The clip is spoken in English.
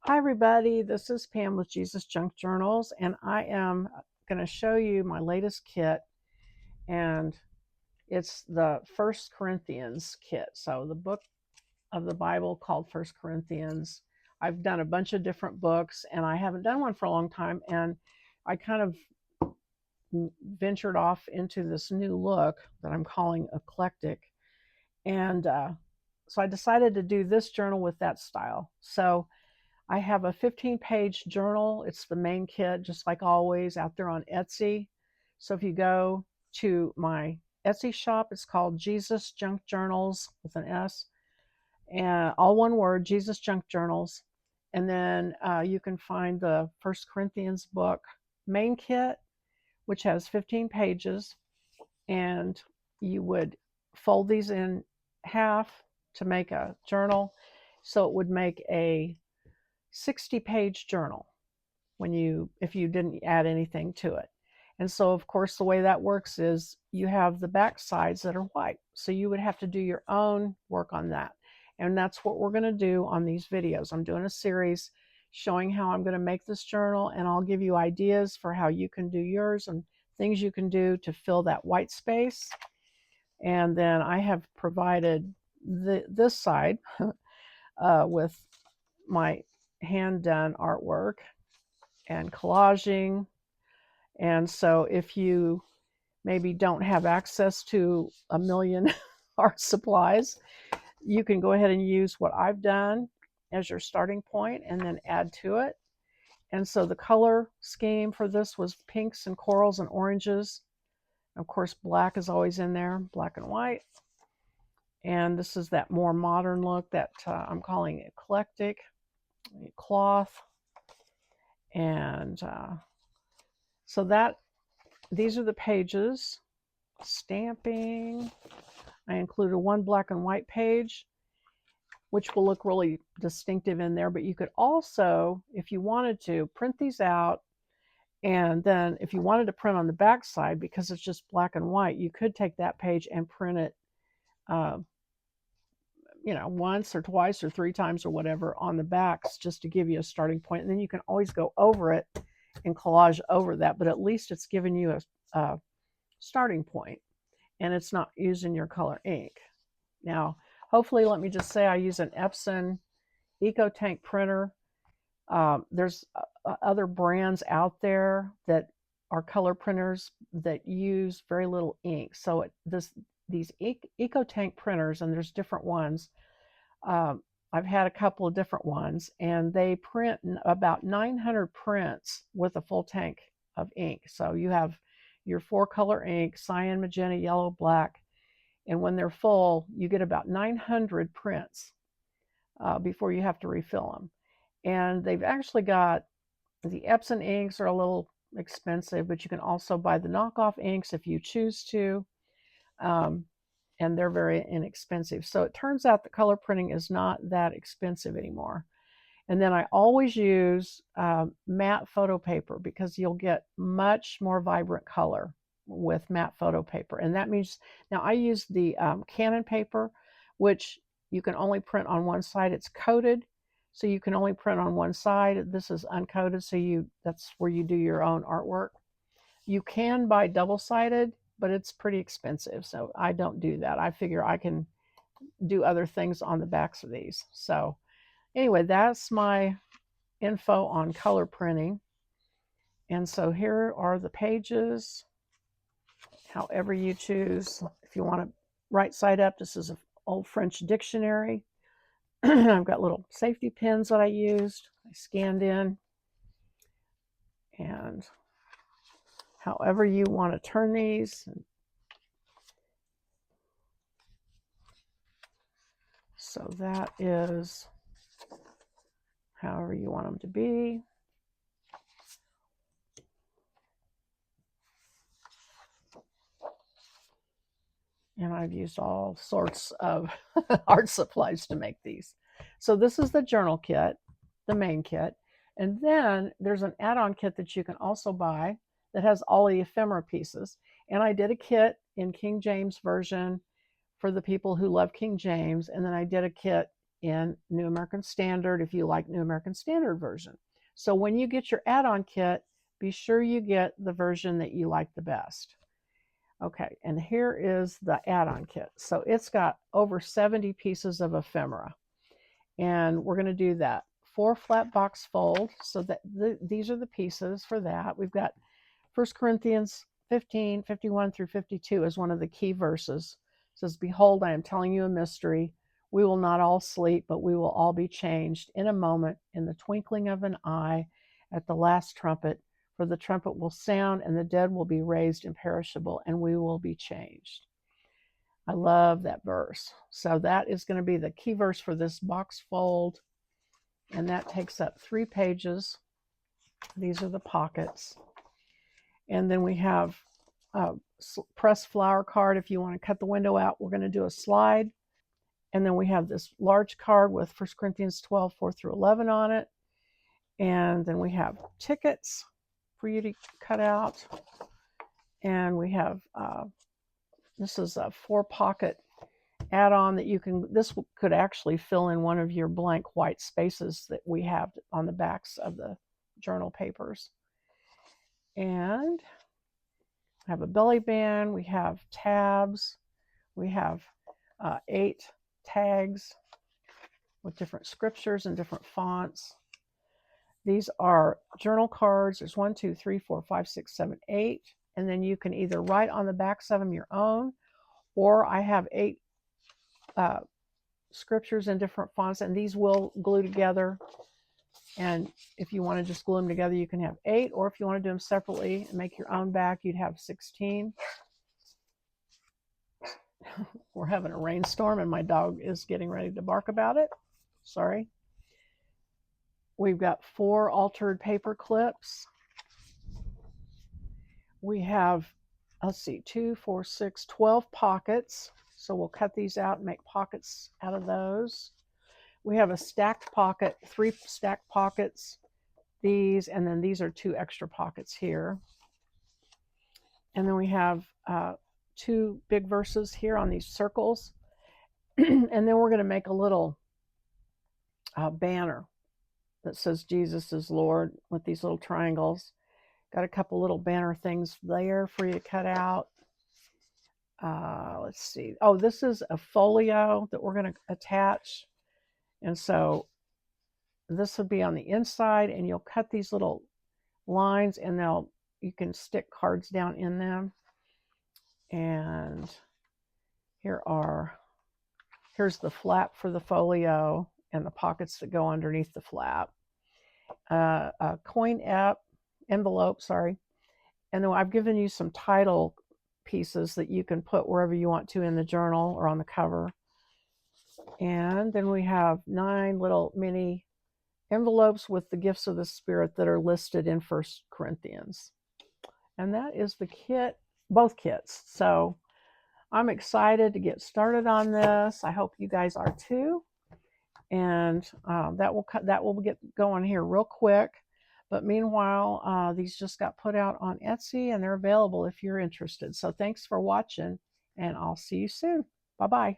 Hi everybody, this is Pam with Jesusjunkjournals, and I am going to show you my latest kit, and it's the First Corinthians kit. So the book of the Bible called First Corinthians. I've done a bunch of different books, and I haven't done one for a long time, and I kind of ventured off into this new look that I'm calling eclectic, and so I decided to do this journal with that style. So I have a 15-page journal. It's the main kit, just like always, out there on Etsy. So if you go to my Etsy shop, it's called Jesusjunkjournals with an S, and all one word, Jesusjunkjournals. And then you can find the First Corinthians book main kit, which has 15 pages, and you would fold these in half to make a journal. So it would make a 60-page journal if you didn't add anything to it. And so of course the way that works is you have the back sides that are white, so you would have to do your own work on that. And that's what we're going to do on these videos. I'm doing a series showing how I'm going to make this journal, and I'll give you ideas for how you can do yours and things you can do to fill that white space. And then I have provided this side with my hand done artwork and collaging. And so if you maybe don't have access to a million art supplies, you can go ahead and use what I've done as your starting point and then add to it. And so the color scheme for this was pinks and corals and oranges. Of course, black is always in there, black and white. And this is that more modern look that I'm calling eclectic cloth. And so these are the pages. Stamping. I included one black and white page, which will look really distinctive in there, but you could also, if you wanted to, print these out, and then if you wanted to print on the back side, because it's just black and white, you could take that page and print it once or twice or three times or whatever on the backs, just to give you a starting point. And then you can always go over it and collage over that, but at least it's giving you a starting point, and it's not using your color ink. Now, hopefully, let me just say I use an Epson EcoTank printer. There's other brands out there that are color printers that use very little ink. So these EcoTank printers, and there's different ones. I've had a couple of different ones, and they print about 900 prints with a full tank of ink. So you have your 4-color ink, cyan, magenta, yellow, black, and when they're full, you get about 900 prints before you have to refill them. And they've actually got, the Epson inks are a little expensive, but you can also buy the knockoff inks if you choose to, and they're very inexpensive. So it turns out that color printing is not that expensive anymore. And then I always use matte photo paper, because you'll get much more vibrant color with matte photo paper. And that means, now I use the Canon paper, which you can only print on one side. It's coated, so you can only print on one side. This is uncoated, so that's where you do your own artwork. You can buy double-sided, but it's pretty expensive, so I don't do that. I figure I can do other things on the backs of these. So anyway, that's my info on color printing. And so here are the pages, however you choose. If you want to right side up, this is an old French dictionary. I've got little safety pins that I used. I scanned in. And however you want to turn these. So that is however you want them to be. And I've used all sorts of art supplies to make these. So this is the journal kit, the main kit. And then there's an add-on kit that you can also buy that has all the ephemera pieces. And I did a kit in King James Version for the people who love King James. And then I did a kit in New American Standard if you like New American Standard version. So when you get your add-on kit, be sure you get the version that you like the best. Okay, and here is the add-on kit. So it's got over 70 pieces of ephemera. And we're going to do that. 4 flat box fold. So that these are the pieces for that. We've got 1 Corinthians 15, 51 through 52 is one of the key verses. It says, "Behold, I am telling you a mystery. We will not all sleep, but we will all be changed in a moment, in the twinkling of an eye, at the last trumpet. For the trumpet will sound, and the dead will be raised imperishable, and we will be changed." I love that verse. So that is going to be the key verse for this box fold. And that takes up 3 pages. These are the pockets. And then we have a pressed flower card. If you want to cut the window out, we're going to do a slide. And then we have this large card with 1 Corinthians 12, 4 through 11 on it. And then we have tickets for you to cut out. And we have, this is a 4-pocket add-on that you can, this could actually fill in one of your blank white spaces that we have on the backs of the journal papers. And we have a belly band, we have tabs, we have 8 tags with different scriptures and different fonts. These are journal cards. There's 1, 2, 3, 4, 5, 6, 7, 8. And then you can either write on the backs of them your own, or I have 8 scriptures in different fonts, and these will glue together. And if you want to just glue them together, you can have 8, or if you want to do them separately and make your own back, you'd have 16. We're having a rainstorm, and my dog is getting ready to bark about it. Sorry. We've got 4 altered paper clips. We have, let's see, 2, 4, 6, 12 pockets. So we'll cut these out and make pockets out of those. We have a stacked pocket, 3 stacked pockets, these, and then these are 2 extra pockets here. And then we have 2 big verses here on these circles. And then we're going to make a little banner that says Jesus is Lord with these little triangles. Got a couple little banner things there for you to cut out. Let's see. Oh, this is a folio that we're going to attach. And so this will be on the inside, and you'll cut these little lines, and you can stick cards down in them. And here's the flap for the folio and the pockets that go underneath the flap. A coin envelope, sorry. And then I've given you some title pieces that you can put wherever you want to in the journal or on the cover. And then we have 9 little mini envelopes with the gifts of the Spirit that are listed in 1 Corinthians. And that is the kit, both kits. So I'm excited to get started on this. I hope you guys are too. And that will get going here real quick. But meanwhile, these just got put out on Etsy, and they're available if you're interested. So thanks for watching, and I'll see you soon. Bye-bye.